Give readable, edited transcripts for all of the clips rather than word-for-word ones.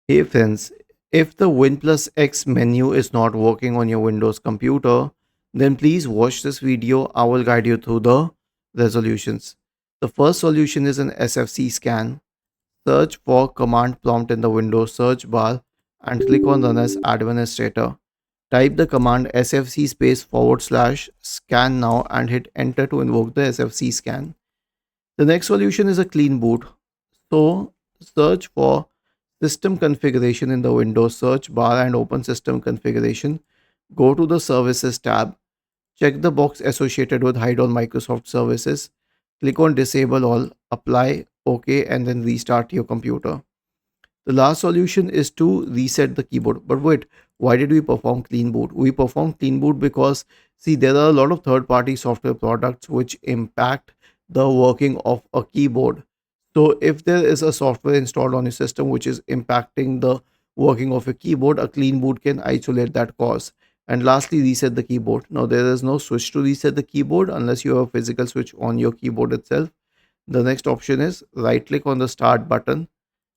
Hey friends, if the WinX menu is not working on your Windows computer, then please watch this video. I will guide you through the resolutions. The first solution is an SFC scan. Search for command prompt in the Windows search bar and click on Run as Administrator. Type the command sfc space forward slash scan now and hit enter to invoke the SFC scan. The next solution is a clean boot. So search for system configuration in the Windows search bar and open system configuration. Go to the services tab. Check the box associated with hide on Microsoft services. Click on disable all, apply, OK, and then restart your computer. The last solution is to reset the keyboard. But wait, why did we perform clean boot? We performed clean boot because see, there are a lot of third-party software products which impact the working of a keyboard. So if there is a software installed on your system which is impacting the working of your keyboard, a clean boot can isolate that cause. And lastly, reset the keyboard. Now there is no switch to reset the keyboard unless you have a physical switch on your keyboard itself. The next option is right click on the start button,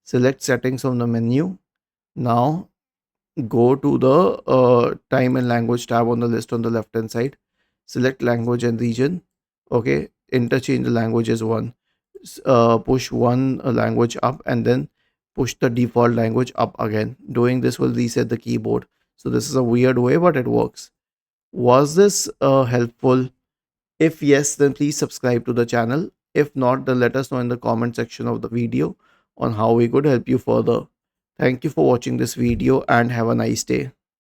select settings from the menu. Now go to the time and language tab on the list on the left hand side. Select language and region. Okay, interchange the languages one. Push one language up and then push the default language up again. Doing this will reset the keyboard. So this is a weird way, but it works. Was this helpful? If yes, then please subscribe to the channel. If not, then let us know in the comment section of the video on how we could help you further. Thank you for watching this video and have a nice day.